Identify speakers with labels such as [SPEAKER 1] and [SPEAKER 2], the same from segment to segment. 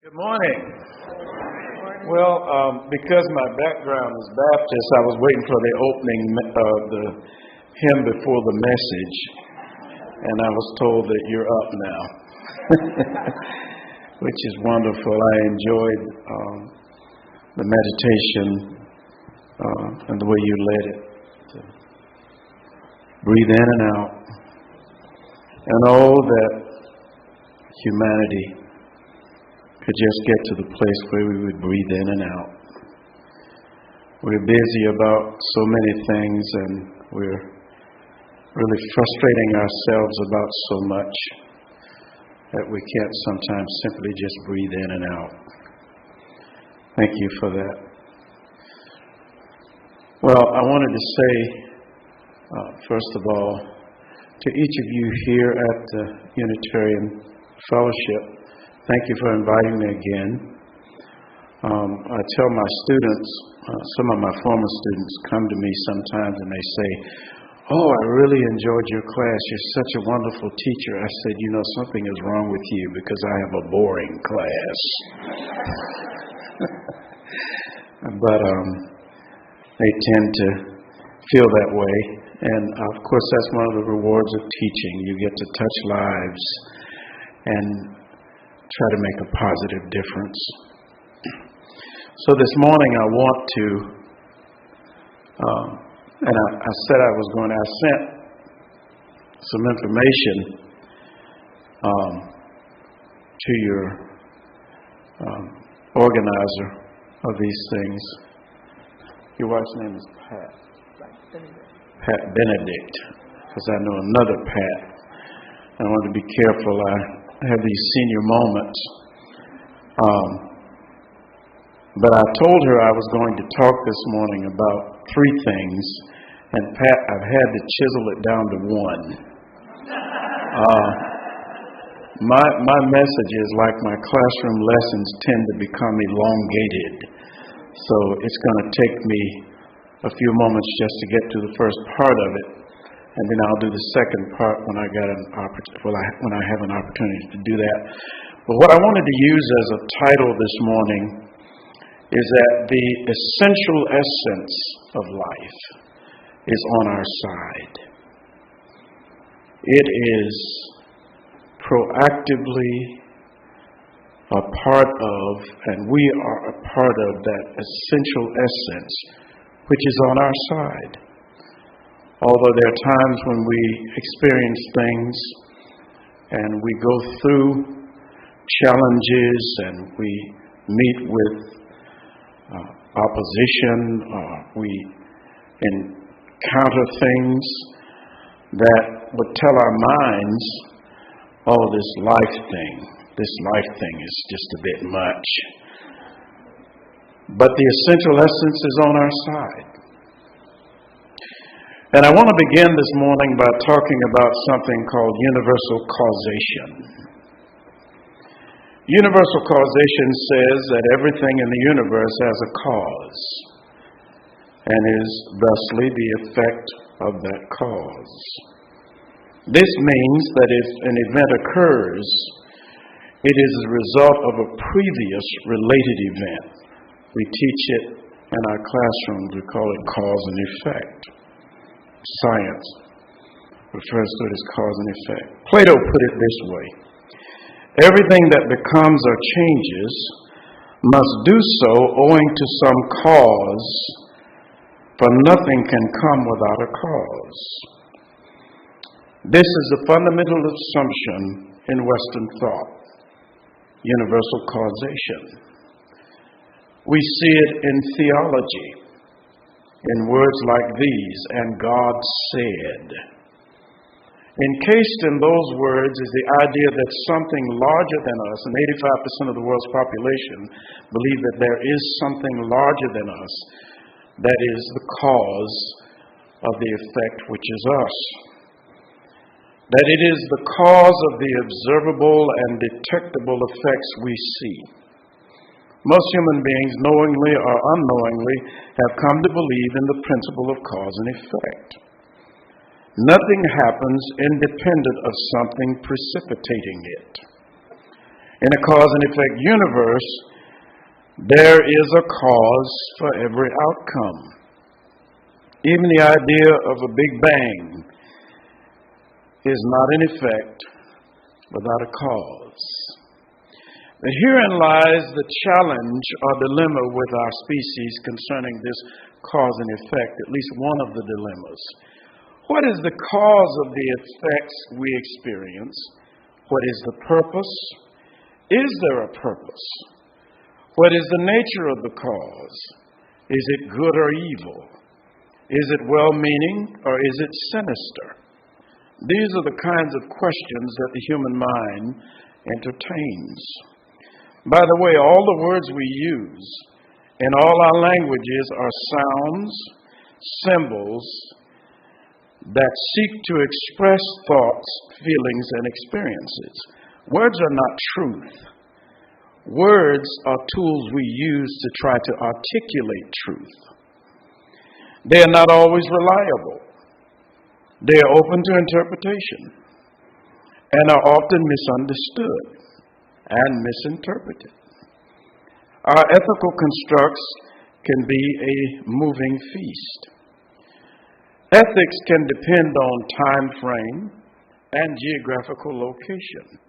[SPEAKER 1] Good morning. Well, because my background is Baptist, I was waiting for the opening of the hymn before the message, and I was told that you're up now, which is wonderful. I enjoyed the meditation and the way you led it. To breathe in and out, and oh, that humanity could just get to the place where we would breathe in and out. We're busy about so many things, and we're really frustrating ourselves about so much that we can't sometimes simply just breathe in and out. Thank you for that. Well, I wanted to say, first of all, to each of you here at the Unitarian Fellowship, thank you for inviting me again. I tell my students, some of my former students come to me sometimes and they say, "Oh, I really enjoyed your class. You're such a wonderful teacher." I said, "You know, something is wrong with you because I have a boring class." But they tend to feel that way. And of course, that's one of the rewards of teaching. You get to touch lives and try to make a positive difference. So this morning I want to, and I said I was going to, I sent some information to your organizer of these things. Your wife's name is Pat Benedict, because I know another Pat. I want to be careful. I have these senior moments. But I told her I was going to talk this morning about three things, and Pat, I've had to chisel it down to one. My messages, like my classroom lessons, tend to become elongated. So it's going to take me a few moments just to get to the first part of it. And then I'll do the second part when I have an opportunity to do that. But what I wanted to use as a title this morning is that the essential essence of life is on our side. It is proactively a part of, and we are a part of that essential essence, which is on our side. Although there are times when we experience things and we go through challenges and we meet with opposition, we encounter things that would tell our minds, "Oh, this life thing is just a bit much." But the essential essence is on our side. And I want to begin this morning by talking about something called universal causation. Universal causation says that everything in the universe has a cause and is thusly the effect of that cause. This means that if an event occurs, it is the result of a previous related event. We teach it in our classrooms. We call it cause and effect. Science refers to it as cause and effect. Plato put it this way: everything that becomes or changes must do so owing to some cause, for nothing can come without a cause. This is a fundamental assumption in Western thought, universal causation. We see it in theology, in words like these, "and God said." Encased in those words is the idea that something larger than us, and 85% of the world's population believe that there is something larger than us that is the cause of the effect, which is us. That it is the cause of the observable and detectable effects we see. Most human beings, knowingly or unknowingly, have come to believe in the principle of cause and effect. Nothing happens independent of something precipitating it. In a cause and effect universe, there is a cause for every outcome. Even the idea of a Big Bang is not in effect without a cause. But herein lies the challenge or dilemma with our species concerning this cause and effect, at least one of the dilemmas. What is the cause of the effects we experience? What is the purpose? Is there a purpose? What is the nature of the cause? Is it good or evil? Is it well-meaning or is it sinister? These are the kinds of questions that the human mind entertains. By the way, all the words we use in all our languages are sounds, symbols that seek to express thoughts, feelings, and experiences. Words are not truth. Words are tools we use to try to articulate truth. They are not always reliable. They are open to interpretation and are often misunderstood and misinterpreted. Our ethical constructs can be a moving feast. Ethics can depend on time frame and geographical location.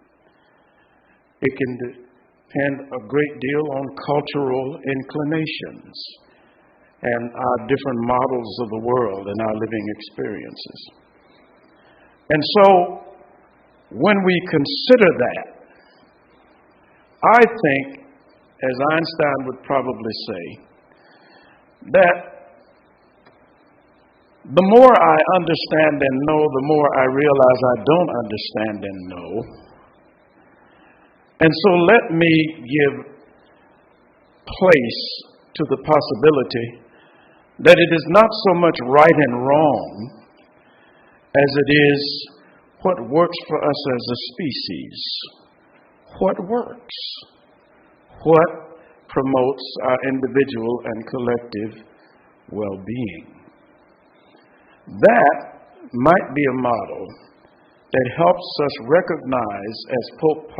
[SPEAKER 1] It can depend a great deal on cultural inclinations and our different models of the world and our living experiences. And so, when we consider that, I think, as Einstein would probably say, that the more I understand and know, the more I realize I don't understand and know. And so let me give place to the possibility that it is not so much right and wrong as it is what works for us as a species. What works? What promotes our individual and collective well-being? That might be a model that helps us recognize, as Pope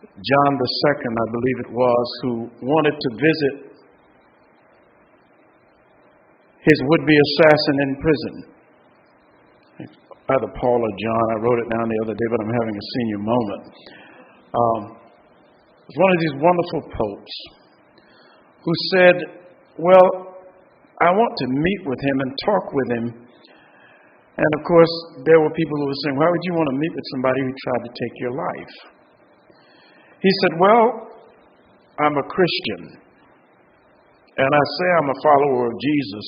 [SPEAKER 1] John II, I believe it was, who wanted to visit his would-be assassin in prison. Either Paul or John, I wrote it down the other day, but I'm having a senior moment. It was one of these wonderful popes who said, well, I want to meet with him and talk with him. And of course, there were people who were saying, why would you want to meet with somebody who tried to take your life? He said, well, I'm a Christian. And I say I'm a follower of Jesus.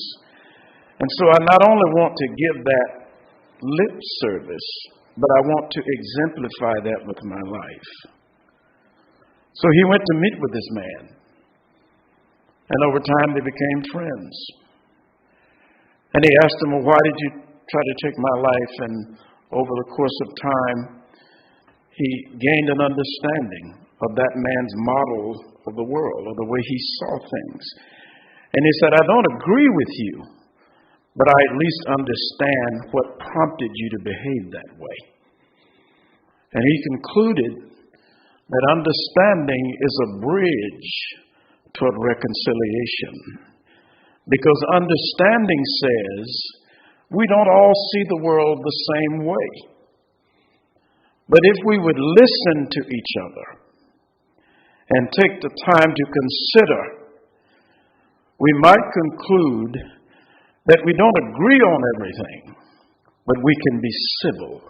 [SPEAKER 1] And so I not only want to give that lip service, but I want to exemplify that with my life. So he went to meet with this man. And over time they became friends. And he asked him, well, why did you try to take my life? And over the course of time, he gained an understanding of that man's model of the world, or the way he saw things. And he said, I don't agree with you, but I at least understand what prompted you to behave that way. And he concluded that understanding is a bridge toward reconciliation. Because understanding says we don't all see the world the same way. But if we would listen to each other and take the time to consider, we might conclude that we don't agree on everything, but we can be civil.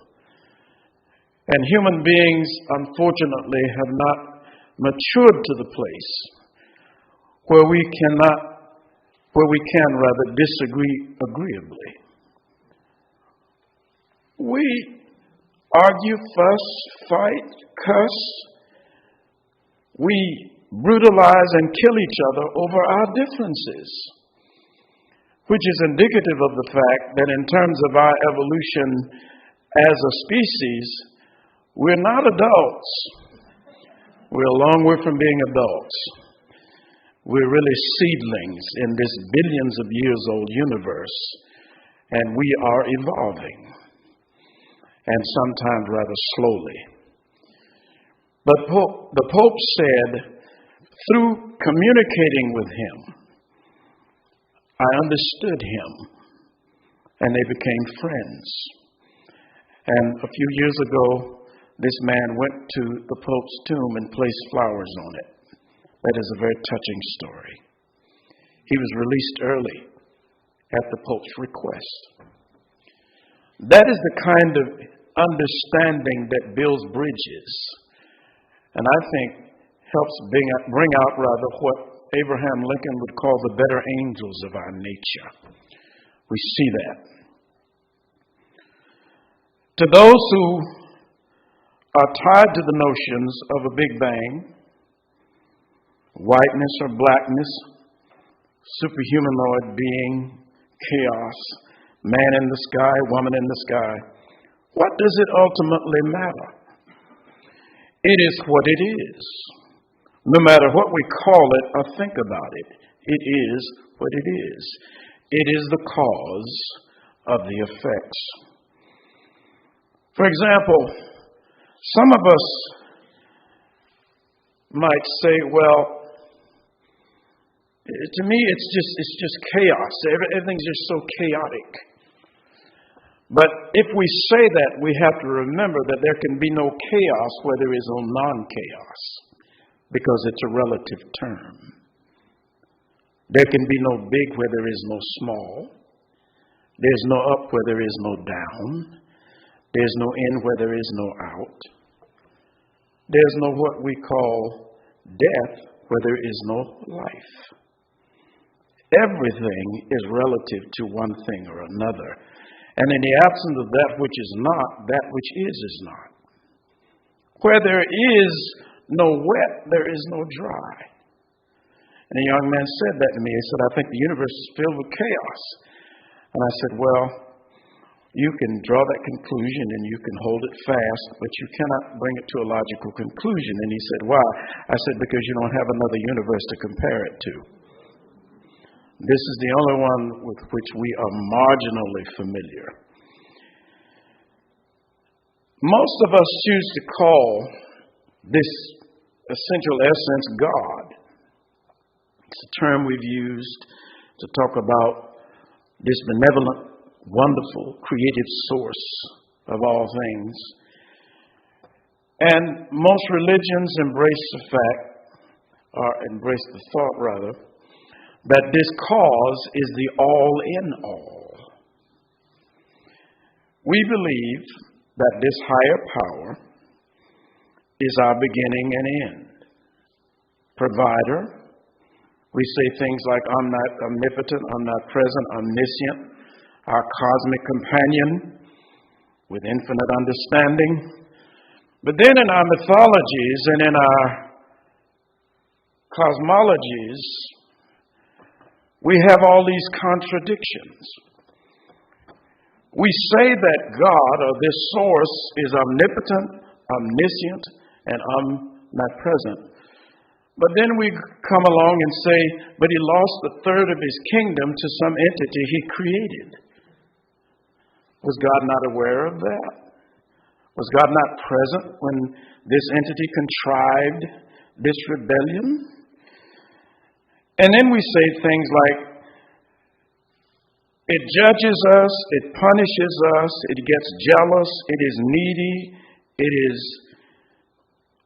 [SPEAKER 1] And human beings, unfortunately, have not matured to the place where we can disagree agreeably. We argue, fuss, fight, cuss. We brutalize and kill each other over our differences, which is indicative of the fact that in terms of our evolution as a species, we're not adults. We're a long way from being adults. We're really seedlings in this billions of years old universe, and we are evolving, and sometimes rather slowly. But the Pope said, through communicating with him, I understood him, and they became friends. And a few years ago, this man went to the Pope's tomb and placed flowers on it. That is a very touching story. He was released early at the Pope's request. That is the kind of understanding that builds bridges, and I think helps bring out what Abraham Lincoln would call the better angels of our nature. We see that. To those who are tied to the notions of a Big Bang, whiteness or blackness, superhumanoid being, chaos, man in the sky, woman in the sky, what does it ultimately matter? It is what it is. No matter what we call it or think about it, it is what it is. It is the cause of the effects. For example, some of us might say, well, to me it's just chaos. Everything's just so chaotic. But if we say that, we have to remember that there can be no chaos where there is no non-chaos, because it's a relative term. There can be no big where there is no small. There's no up where there is no down. There's no in where there is no out. There's no what we call death where there is no life. Everything is relative to one thing or another. And in the absence of that which is not, that which is not. Where there is no wet, there is no dry. And a young man said that to me. He said, I think the universe is filled with chaos. And I said, well, you can draw that conclusion and you can hold it fast, but you cannot bring it to a logical conclusion. And he said, why? I said, because you don't have another universe to compare it to. This is the only one with which we are marginally familiar. Most of us choose to call this essential essence God. It's a term we've used to talk about this benevolent, wonderful, creative source of all things. And most religions embrace the thought, that this cause is the all in all. We believe that this higher power is our beginning and end. Provider. We say things like omnipotent, omnipresent, omniscient, our cosmic companion with infinite understanding. But then in our mythologies and in our cosmologies, we have all these contradictions. We say that God, or this source, is omnipotent, omniscient, and omnipresent. But then we come along and say, but he lost a third of his kingdom to some entity he created. Was God not aware of that? Was God not present when this entity contrived this rebellion? And then we say things like, it judges us, it punishes us, it gets jealous, it is needy, it is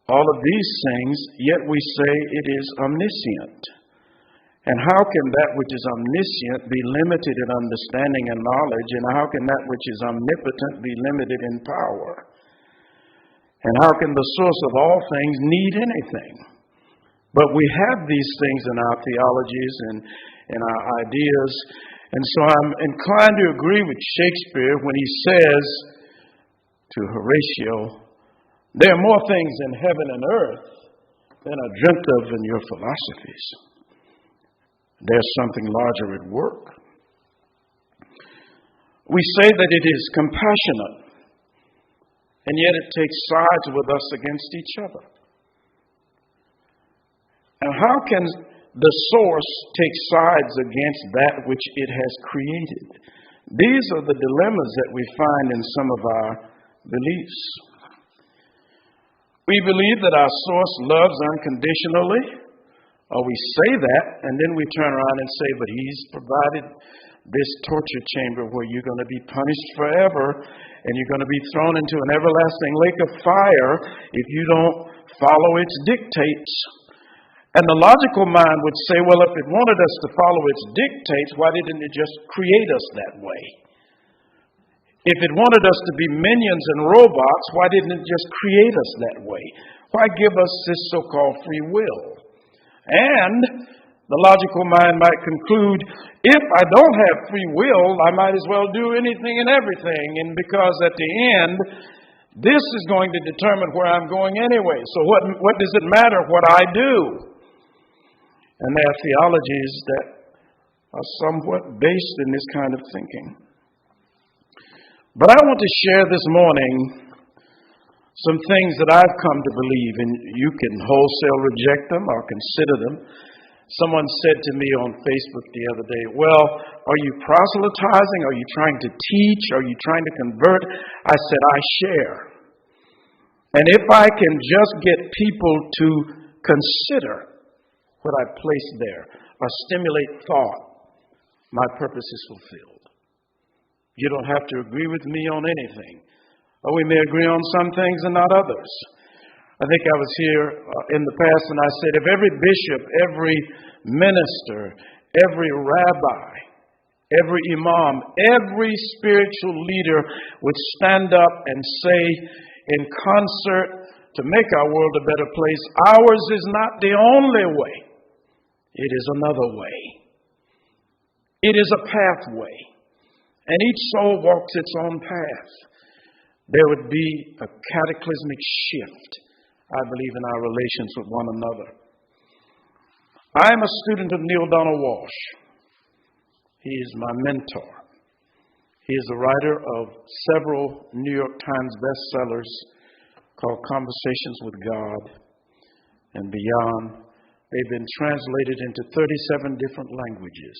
[SPEAKER 1] all of these things, yet we say it is omniscient. And how can that which is omniscient be limited in understanding and knowledge? And how can that which is omnipotent be limited in power? And how can the source of all things need anything? But we have these things in our theologies and in our ideas. And so I'm inclined to agree with Shakespeare when he says to Horatio, there are more things in heaven and earth than are dreamt of in your philosophies. There's something larger at work. We say that it is compassionate, and yet it takes sides with us against each other. And how can the source take sides against that which it has created? These are the dilemmas that we find in some of our beliefs. We believe that our source loves unconditionally, or we say that, and then we turn around and say, but he's provided this torture chamber where you're going to be punished forever, and you're going to be thrown into an everlasting lake of fire if you don't follow its dictates. And the logical mind would say, well, if it wanted us to follow its dictates, why didn't it just create us that way? If it wanted us to be minions and robots, why didn't it just create us that way? Why give us this so-called free will? And the logical mind might conclude, if I don't have free will, I might as well do anything and everything. And because at the end, this is going to determine where I'm going anyway. So what does it matter what I do? And there are theologies that are somewhat based in this kind of thinking. But I want to share this morning some things that I've come to believe, and you can wholesale reject them or consider them. Someone said to me on Facebook the other day, well, are you proselytizing? Are you trying to teach? Are you trying to convert? I said, I share. And if I can just get people to consider what I place there or stimulate thought, my purpose is fulfilled. You don't have to agree with me on anything. Or we may agree on some things and not others. I think I was here in the past and I said, if every bishop, every minister, every rabbi, every imam, every spiritual leader would stand up and say in concert to make our world a better place, ours is not the only way. It is another way. It is a pathway. And each soul walks its own path. There would be a cataclysmic shift, I believe, in our relations with one another. I am a student of Neil Donald Walsh. He is my mentor. He is a writer of several New York Times bestsellers called Conversations with God and Beyond. They've been translated into 37 different languages.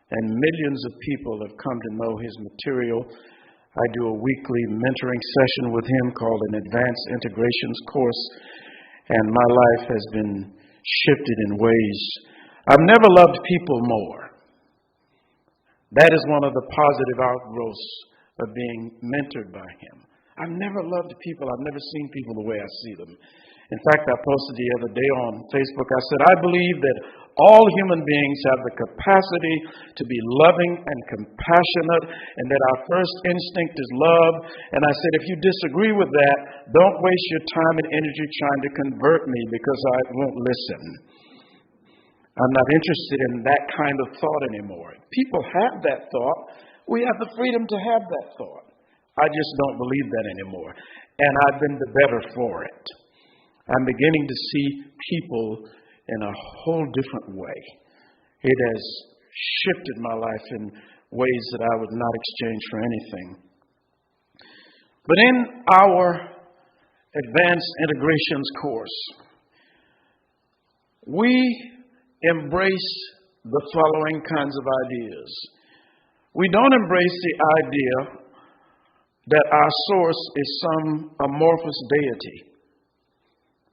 [SPEAKER 1] And millions of people have come to know his material. I do a weekly mentoring session with him called an Advanced Integrations course, and my life has been shifted in ways. I've never loved people more. That is one of the positive outgrowths of being mentored by him. I've never loved people. I've never seen people the way I see them. In fact, I posted the other day on Facebook, I said, I believe that all human beings have the capacity to be loving and compassionate, and that our first instinct is love. And I said, if you disagree with that, don't waste your time and energy trying to convert me because I won't listen. I'm not interested in that kind of thought anymore. People have that thought. We have the freedom to have that thought. I just don't believe that anymore. And I've been the better for it. I'm beginning to see people in a whole different way. It has shifted my life in ways that I would not exchange for anything. But in our Advanced Integrations course, we embrace the following kinds of ideas. We don't embrace the idea that our source is some amorphous deity,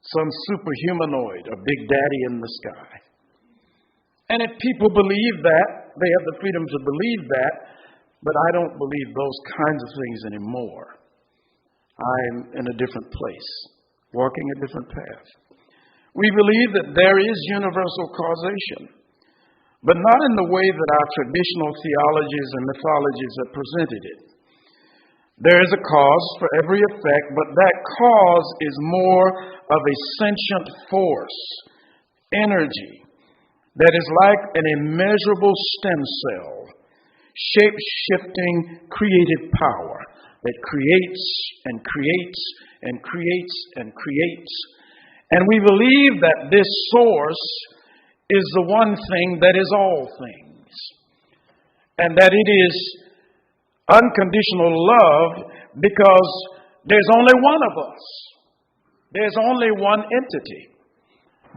[SPEAKER 1] some superhumanoid, a big daddy in the sky. And if people believe that, they have the freedom to believe that, but I don't believe those kinds of things anymore. I'm in a different place, walking a different path. We believe that there is universal causation, but not in the way that our traditional theologies and mythologies have presented it. There is a cause for every effect, but that cause is more of a sentient force, energy, that is like an immeasurable stem cell, shape-shifting creative power that creates and creates and creates and creates. And we believe that this source is the one thing that is all things, and that it is unconditional love because there's only one of us. There's only one entity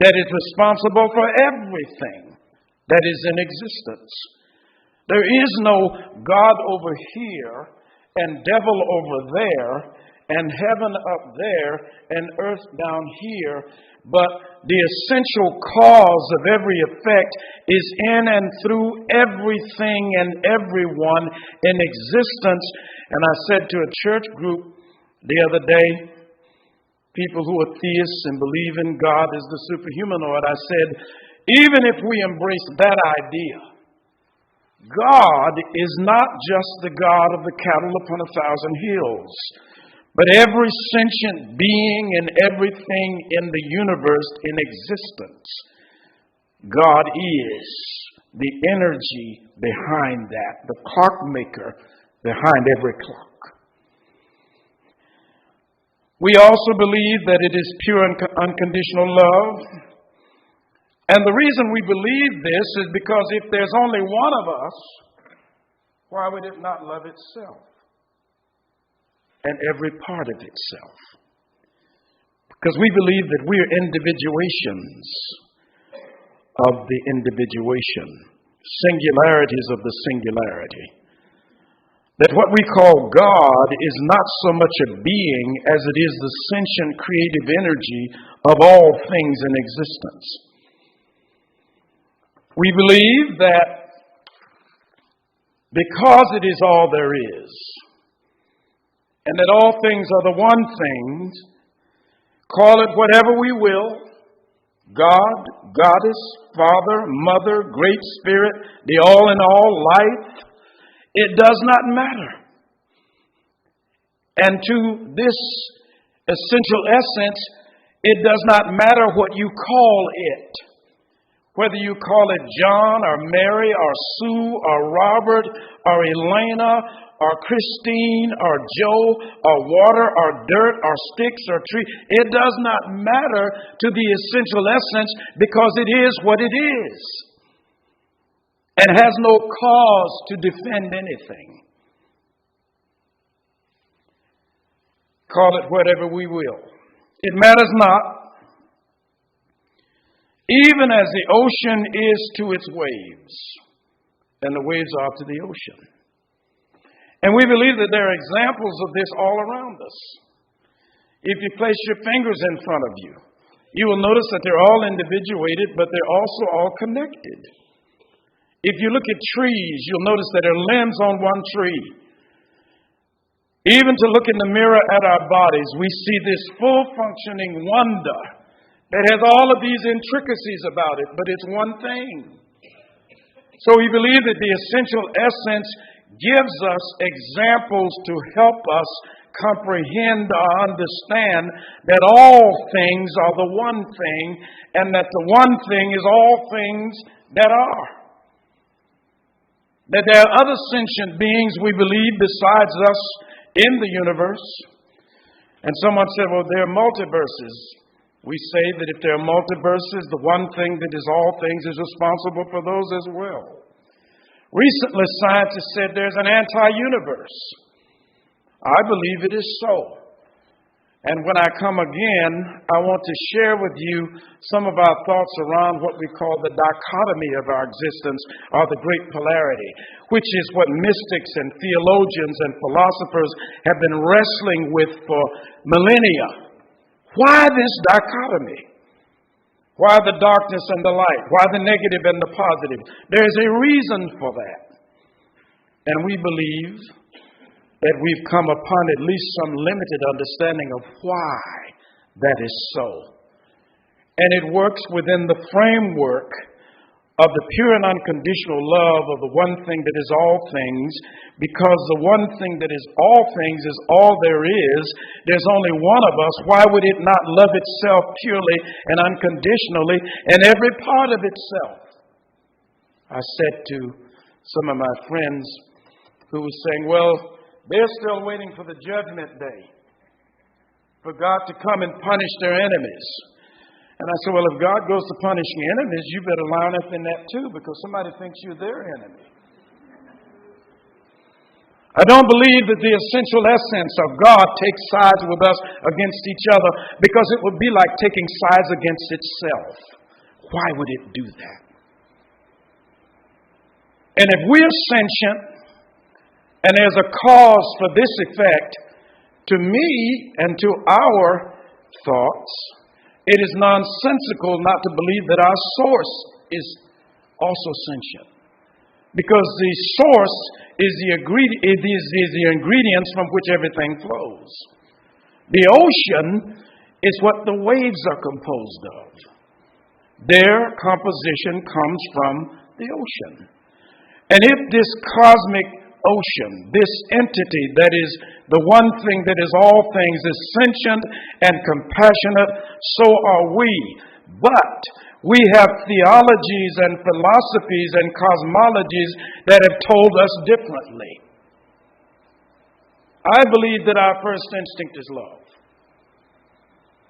[SPEAKER 1] that is responsible for everything that is in existence. There is no God over here and devil over there and heaven up there and earth down here. But the essential cause of every effect is in and through everything and everyone in existence. And I said to a church group the other day, people who are theists and believe in God as the superhumanoid, I said, even if we embrace that idea, God is not just the God of the cattle upon 1,000 hills, but every sentient being and everything in the universe in existence. God is the energy behind that, the clockmaker behind every clock. We also believe that it is pure and unconditional love. And the reason we believe this is because if there's only one of us, why would it not love itself and every part of itself? Because we believe that we are individuations of the individuation, singularities of the singularity. That what we call God is not so much a being as it is the sentient creative energy of all things in existence. We believe that because it is all there is, and that all things are the one thing, call it whatever we will, God, Goddess, Father, Mother, Great Spirit, the all in all, life, it does not matter. And to this essential essence, it does not matter what you call it. Whether you call it John or Mary or Sue or Robert or Elena or Christine or Joe or water or dirt or sticks or tree, it does not matter to the essential essence because it is what it is and has no cause to defend anything. Call it whatever we will. It matters not. Even as the ocean is to its waves, and the waves are to the ocean. And we believe that there are examples of this all around us. If you place your fingers in front of you, you will notice that they're all individuated, but they're also all connected. If you look at trees, you'll notice that there are limbs on one tree. Even to look in the mirror at our bodies, we see this full functioning wonder that has all of these intricacies about it, but it's one thing. So we believe that the essential essence gives us examples to help us comprehend or understand that all things are the one thing, and that the one thing is all things that are. That there are other sentient beings, we believe, besides us in the universe. And someone said, well, there are multiverses. We say that if there are multiverses, the one thing that is all things is responsible for those as well. Recently, scientists said there's an anti-universe. I believe it is so. And when I come again, I want to share with you some of our thoughts around what we call the dichotomy of our existence, or the great polarity, which is what mystics and theologians and philosophers have been wrestling with for millennia. Why this dichotomy? Why the darkness and the light? Why the negative and the positive? There's a reason for that. And we believe that we've come upon at least some limited understanding of why that is so. And it works within the framework of the pure and unconditional love of the one thing that is all things, because the one thing that is all things is all there is. There's only one of us. Why would it not love itself purely and unconditionally and every part of itself? I said to some of my friends who were saying, well, they're still waiting for the judgment day, for God to come and punish their enemies. And I said, well, if God goes to punishing enemies, you better line up in that too, because somebody thinks you're their enemy. I don't believe that the essential essence of God takes sides with us against each other, because it would be like taking sides against itself. Why would it do that? And if we're sentient, and there's a cause for this effect, To me and to our thoughts, it is nonsensical not to believe that our source is also sentient. Because the source is the ingredients from which everything flows. The ocean is what the waves are composed of. Their composition comes from the ocean. And if this cosmic ocean, this entity that is the one thing that is all things, is sentient and compassionate, so are we. But we have theologies and philosophies and cosmologies that have told us differently. I believe that our first instinct is love.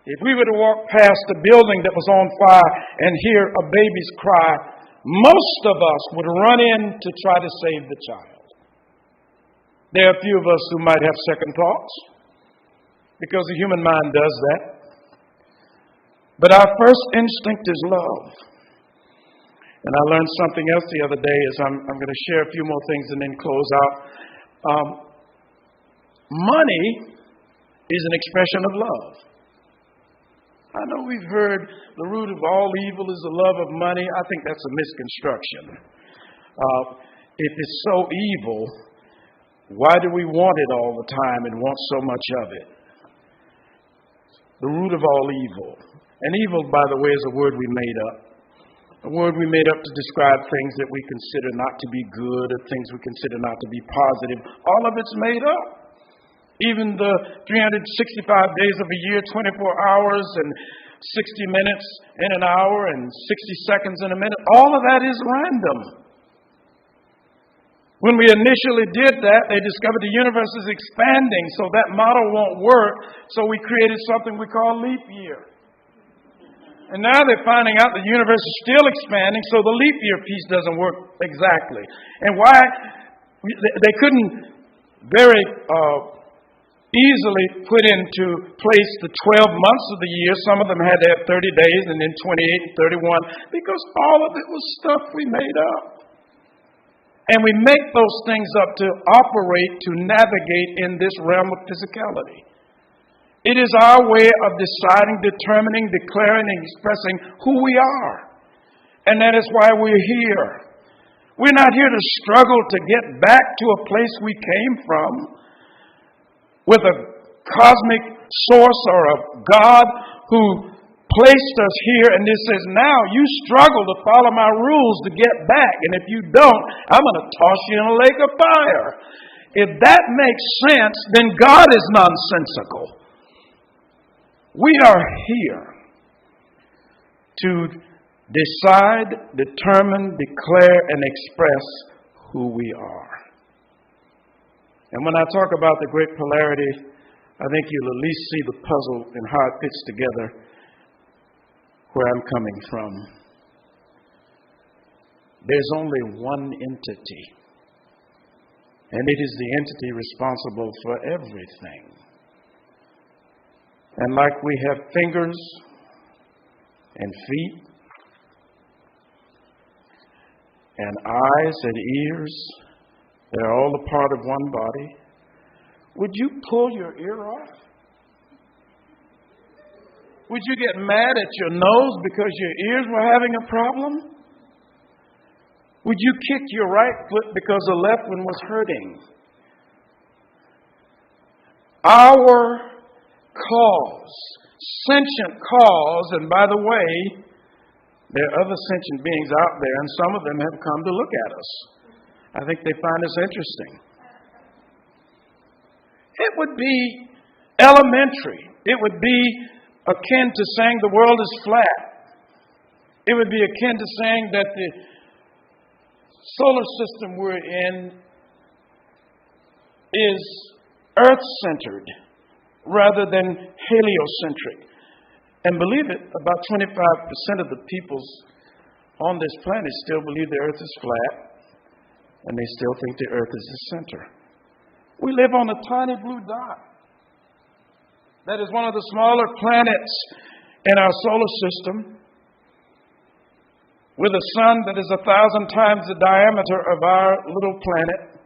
[SPEAKER 1] If we were to walk past a building that was on fire and hear a baby's cry, most of us would run in to try to save the child. There are a few of us who might have second thoughts, because the human mind does that. But our first instinct is love. And I learned something else the other day as I'm going to share a few more things and then close out. Money is an expression of love. I know we've heard the root of all evil is the love of money. I think that's a misconstruction. If it's so evil, why do we want it all the time and want so much of it? The root of all evil. And evil, by the way, is a word we made up. A word we made up to describe things that we consider not to be good or things we consider not to be positive. All of it's made up. Even the 365 days of a year, 24 hours and 60 minutes in an hour and 60 seconds in a minute, all of that is random. When we initially did that, they discovered the universe is expanding, so that model won't work, so we created something we call leap year. And now they're finding out the universe is still expanding, so the leap year piece doesn't work exactly. And why? They couldn't very easily put into place the 12 months of the year. Some of them had to have 30 days and then 28 and 31, because all of it was stuff we made up. And we make those things up to operate, to navigate in this realm of physicality. It is our way of deciding, determining, declaring, and expressing who we are. And that is why we're here. We're not here to struggle to get back to a place we came from with a cosmic source or a God who placed us here and this says, now you struggle to follow my rules to get back. And if you don't, I'm going to toss you in a lake of fire. If that makes sense, then God is nonsensical. We are here to decide, determine, declare, and express who we are. And when I talk about the great polarity, I think you'll at least see the puzzle and how it fits together where I'm coming from. There's only one entity, and it is the entity responsible for everything. And like we have fingers and feet and eyes and ears, they're all a part of one body. Would you pull your ear off? Would you get mad at your nose because your ears were having a problem? Would you kick your right foot because the left one was hurting? Our cause, sentient cause, and by the way, there are other sentient beings out there, and some of them have come to look at us. I think they find us interesting. It would be elementary. It would be akin to saying the world is flat. It would be akin to saying that the solar system we're in is Earth-centered rather than heliocentric. And believe it, about 25% of the peoples on this planet still believe the Earth is flat, and they still think the Earth is the center. We live on a tiny blue dot that is one of the smaller planets in our solar system, with a sun that is 1,000 times the diameter of our little planet,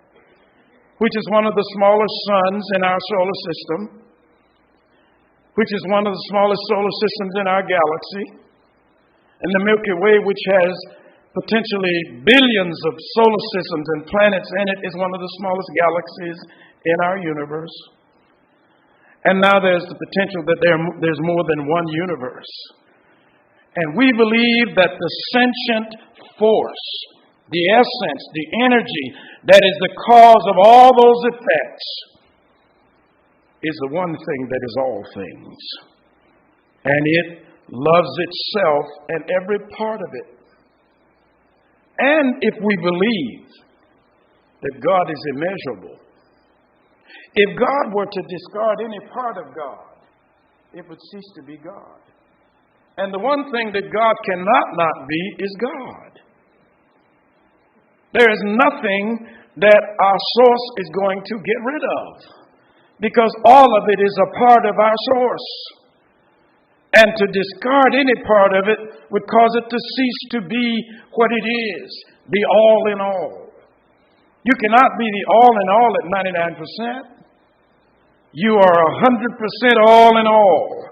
[SPEAKER 1] which is one of the smallest suns in our solar system, which is one of the smallest solar systems in our galaxy, and the Milky Way, which has potentially billions of solar systems and planets in it, is one of the smallest galaxies in our universe. And now there's the potential that there's more than one universe. And we believe that the sentient force, the essence, the energy that is the cause of all those effects is the one thing that is all things. And it loves itself and every part of it. And if we believe that God is immeasurable, if God were to discard any part of God, it would cease to be God. And the one thing that God cannot not be is God. There is nothing that our source is going to get rid of, because all of it is a part of our source. And to discard any part of it would cause it to cease to be what it is, the all in all. You cannot be the all in all at 99%. You are 100% all in all.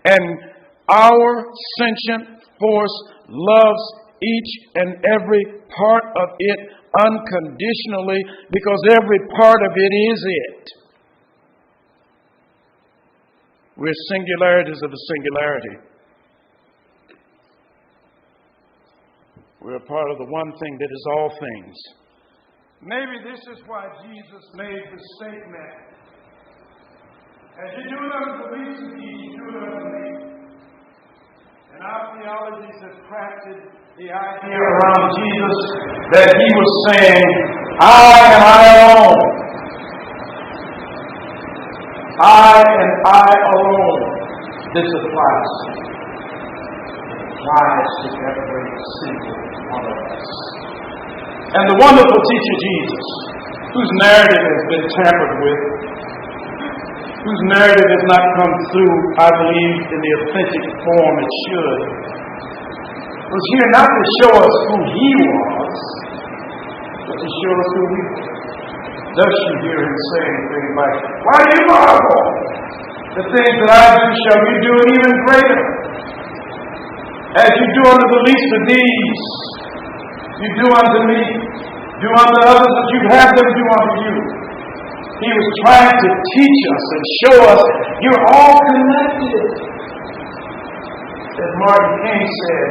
[SPEAKER 1] And our sentient force loves each and every part of it unconditionally, because every part of it is it. We're singularities of a singularity. We're a part of the one thing that is all things. Maybe this is why Jesus made the statement, as you do it unto the least of these, you do it unto me. And our theologies have crafted the idea around Jesus that he was saying, I and I alone. I and I alone. This applies to me. It applies to every single one of us. And the wonderful teacher Jesus, whose narrative has been tampered with, whose narrative has not come through, I believe, in the authentic form it should, was here not to show us who he was, but to show us who we were. Thus you hear him saying things like, why do you marvel? The things that I do shall you do and even greater. As you do unto the least of these, you do unto me. Do unto others as you'd have them do unto you. He was trying to teach us and show us you're all connected. As Martin King said,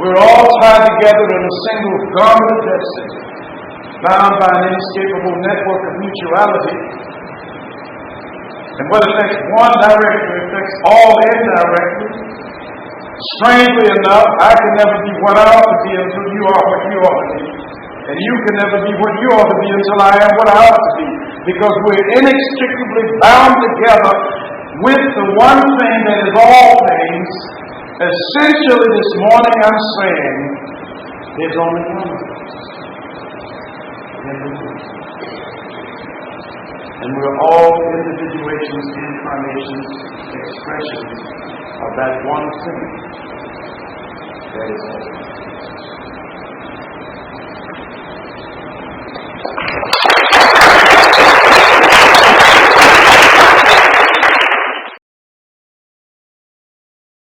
[SPEAKER 1] we're all tied together in a single garment of destiny, bound by an inescapable network of mutuality. And what affects one directly affects all indirectly. Strangely enough, I can never be what I ought to be until you are what you ought to be. And you can never be what you ought to be until I am what I ought to be. Because we're inextricably bound together with the one thing that is all things. Essentially this morning I'm saying, there's only one of us. And we're all individuations, incarnations, expressions of that one thing that is all.